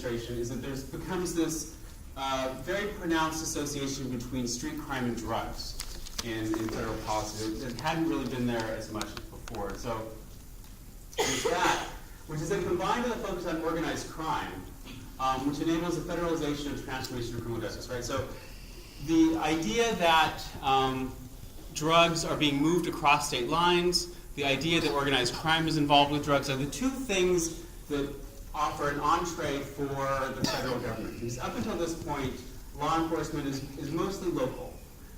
demonstration is that there becomes this very pronounced association between street crime and drugs in federal policy that hadn't really been there as much before. So there's that, which is then combined with a focus on organized crime, which enables the federalization and transformation of criminal justice, right? So the idea that drugs are being moved across state lines, the idea that organized crime is involved with drugs are the two things that offer an entree for the federal government. Because up until this point, law enforcement is mostly local,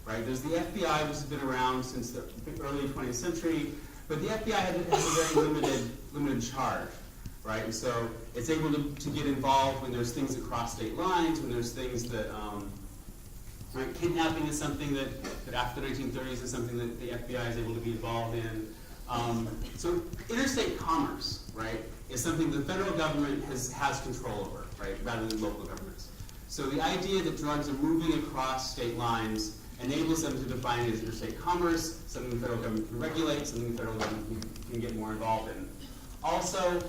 right? There's the FBI, which has been around since the early 20th century, but the FBI has a very limited charge, right? And so it's able to get involved when there's things that cross state lines, when there's things that, right, kidnapping is something that after the 1930s is something that the FBI is able to be involved in. So interstate commerce, right, is something the federal government has control over, right, rather than local governments. So the idea that drugs are moving across state lines enables them to define it as interstate commerce, something the federal government can regulate, something the federal government can get more involved in. Also,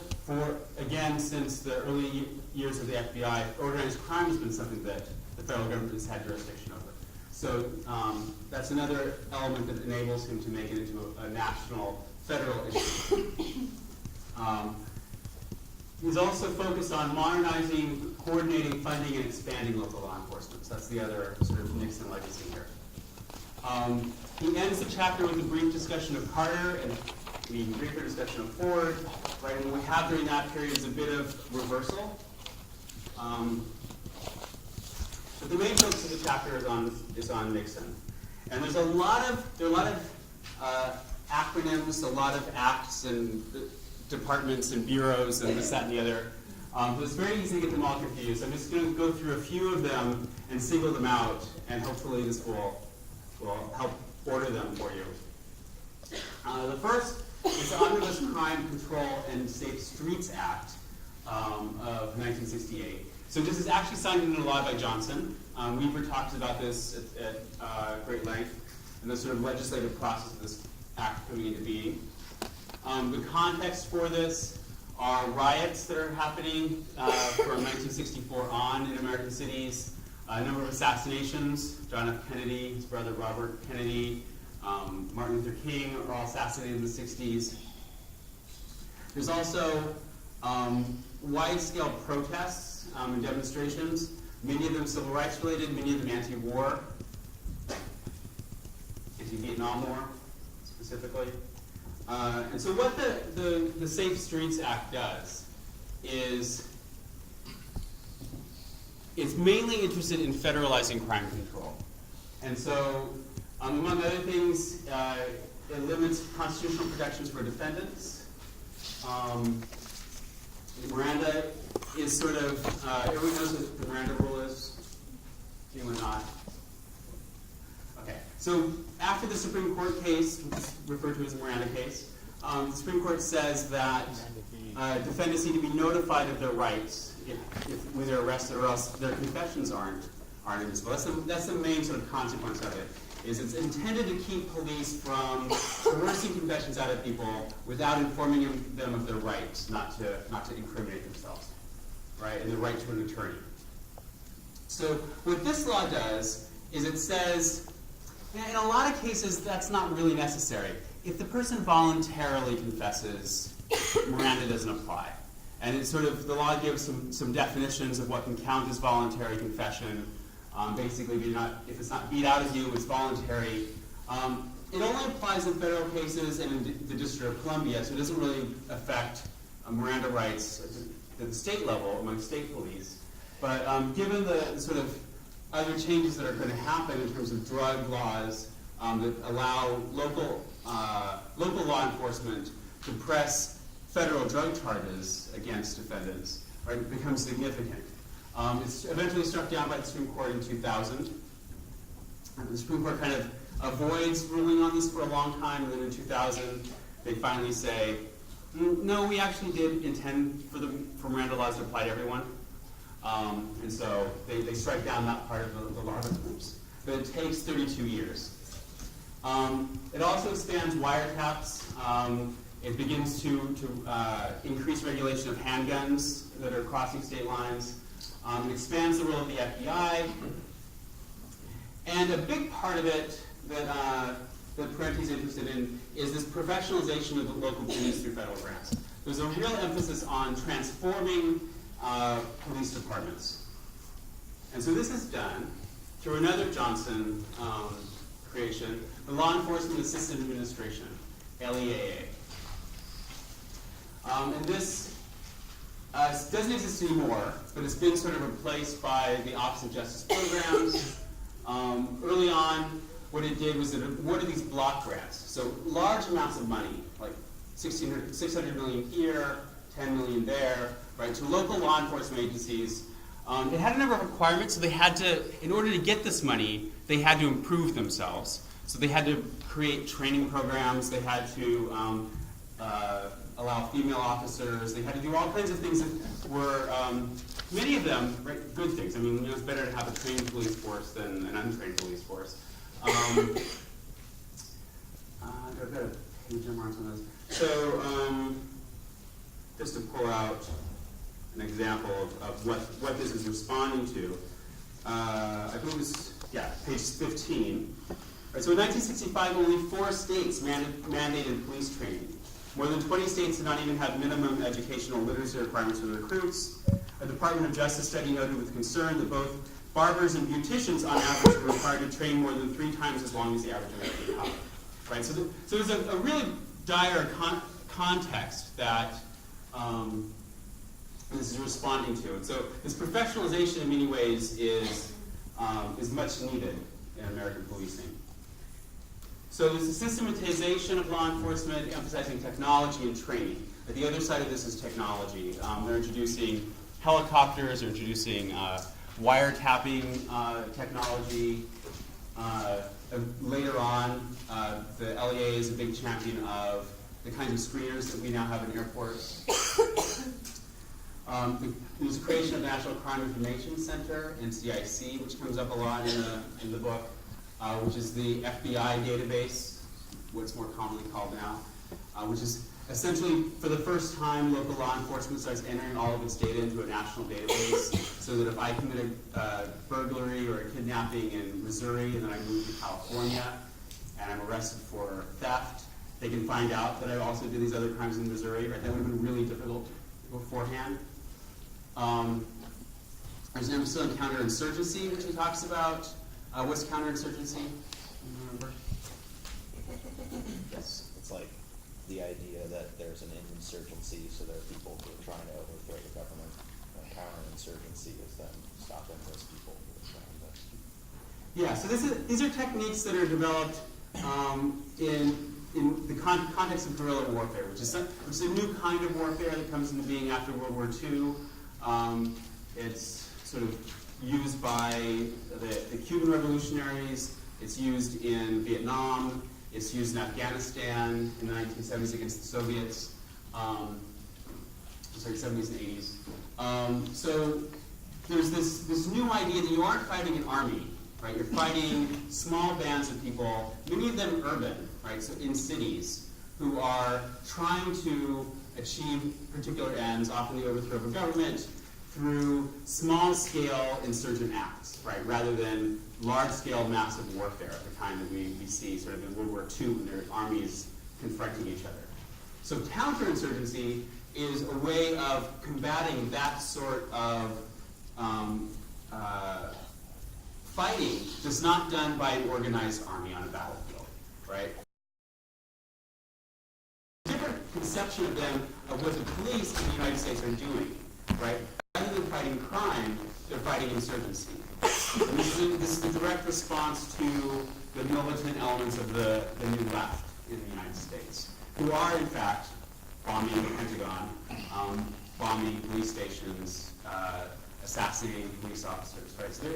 again, since the early years of the FBI, organized crime has been something that the federal government has had jurisdiction over. So that's another element that enables him to make it into a national federal issue. He's also focused on modernizing, coordinating, funding, and expanding local law enforcement. So that's the other sort of Nixon legacy here. He ends the chapter with a brief discussion of Carter and a briefer discussion of Ford. Right, and what we have during that period is a bit of reversal. But the main focus of the chapter is on Nixon, and there are a lot of acronyms, a lot of acts and departments and bureaus and this, that, and the other. So it's very easy to get them all confused. I'm just going to go through a few of them and single them out, and hopefully this will help order them for you. The first is the Omnibus Crime Control and Safe Streets Act of 1968. So this is actually signed into law by Johnson. Weaver talks about this at great length, and the sort of legislative process of this act coming into being. The context for this are riots that are happening from 1964 on in American cities, a number of assassinations. John F. Kennedy, his brother Robert Kennedy, Martin Luther King are all assassinated in the 60s. There's also wide-scale protests and demonstrations, many of them civil rights related, many of them anti-war, anti-Vietnam War specifically. And so what the Safe Streets Act does is it's mainly interested in federalizing crime control. And so among other things, it limits constitutional protections for defendants. Miranda is sort of, everyone knows what the Miranda rule is? Anyone not? Okay, so after the Supreme Court case, which is referred to as the Miranda case, the Supreme Court says that defendants need to be notified of their rights when they're arrested, or else their confessions aren't admissible. That's the main sort of consequence of it. Is it's intended to keep police from coercing confessions out of people without informing them of their rights not to incriminate themselves, right, and the right to an attorney. So what this law does is it says, in a lot of cases, that's not really necessary. If the person voluntarily confesses, Miranda doesn't apply. And it's sort of, the law gives some definitions of what can count as voluntary confession. Basically, if it's not beat out of you, it's voluntary. It only applies in federal cases and in the District of Columbia, so it doesn't really affect Miranda rights at the state level among state police. But given the sort of other changes that are going to happen in terms of drug laws that allow local law enforcement to press federal drug charges against defendants, right, it becomes significant. It's eventually struck down by the Supreme Court in 2000. The Supreme Court kind of avoids ruling on this for a long time, and then in 2000 they finally say, no, we actually did intend for Miranda laws to apply to everyone. And so they strike down that part of the law groups. But it takes 32 years. It also expands wiretaps. It begins to increase regulation of handguns that are crossing state lines. It expands the role of the FBI. And a big part of it that Parenti's interested in is this professionalization of the local police through federal grants. There's a real emphasis on transforming police departments. And so this is done through another Johnson creation, the Law Enforcement Assisted Administration, LEAA. And this doesn't exist anymore, but it's been sort of replaced by the Office of Justice Programs. Early on, what it did was it awarded these block grants, so large amounts of money, like 600 million here, 10 million there, right, to local law enforcement agencies. It had a number of requirements, so they had to, in order to get this money, they had to improve themselves. So they had to create training programs, they had to allow female officers, they had to do all kinds of things that were, many of them, right, good things. I mean, it's better to have a trained police force than an untrained police force. I've got a page number on some of those. So, just to pull out an example of what this is responding to, I believe it's, page 15. Right, so in 1965, only 4 states mandated police training. More than 20 states did not even have minimum educational literacy requirements for the recruits. A Department of Justice study noted with concern that both barbers and beauticians, on average, were required to train more than 3 times as long as the average American cop. Right, so there's a really dire context that this is responding to. And so this professionalization, in many ways, is much needed in American policing. So there's a systematization of law enforcement, emphasizing technology and training. At the other side of this is technology. They're introducing helicopters, they're introducing wiretapping technology. Later on, the LEA is a big champion of the kinds of screeners that we now have in airports. There's creation of the National Crime Information Center, NCIC, which comes up a lot in the book, which is the FBI database, what's more commonly called now, which is essentially, for the first time, local law enforcement starts entering all of its data into a national database, so that if I commit a burglary or a kidnapping in Missouri and then I move to California and I'm arrested for theft, they can find out that I also did these other crimes in Missouri. Right? That would have been really difficult beforehand. There's an episode on CounterInsurgency, which he talks about. What's CounterInsurgency? Remember? Yes, it's like the idea that there's an insurgency, so there are people who are trying to overthrow the government. Counterinsurgency is them stopping those people who are trying to. Yeah, so these are techniques that are developed in the context of guerrilla warfare, which is a new kind of warfare that comes into being after World War II. It's sort of used by the Cuban revolutionaries. It's used in Vietnam. It's used in Afghanistan in the 1970s against the Soviets. 70s and 80s. So there's this new idea that you aren't fighting an army, right? You're fighting small bands of people, many of them urban, right? So in cities, who are trying to achieve particular ends, often the overthrow of a government, through small-scale insurgent acts, right? Rather than large-scale massive warfare, the kind that we see sort of in World War II when there are armies confronting each other. So counterinsurgency is a way of combating that sort of fighting that's not done by an organized army on a battlefield, right? Different conception of them, of what the police in the United States are doing, right? Rather than fighting crime, they're fighting insurgency. And this is the direct response to the militant elements of the New Left in the United States, who are, in fact, bombing the Pentagon, bombing police stations, assassinating police officers, right? So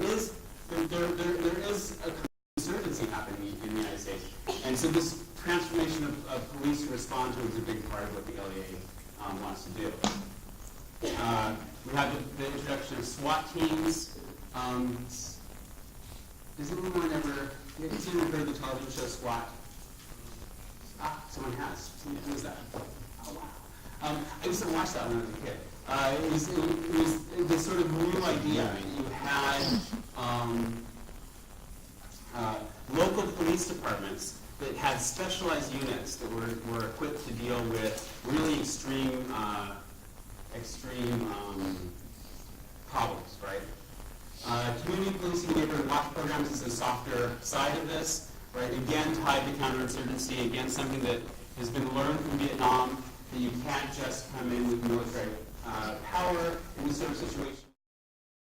there is a insurgency happening in the United States. And so this transformation of police to respond to it is a big part of what the LEA wants to do. We have the introduction of SWAT teams. Does anyone ever heard of the television show SWAT? Someone has. Who is that? Oh, wow. I used to watch that when I was a kid. It was this sort of new idea. You had local police departments that had specialized units that were equipped to deal with really extreme problems, right? Community policing and neighborhood watch programs is the softer side of this, right? Again, tied to counterinsurgency, again, something that has been learned from Vietnam, that you can't just come in with military power in this sort of situation.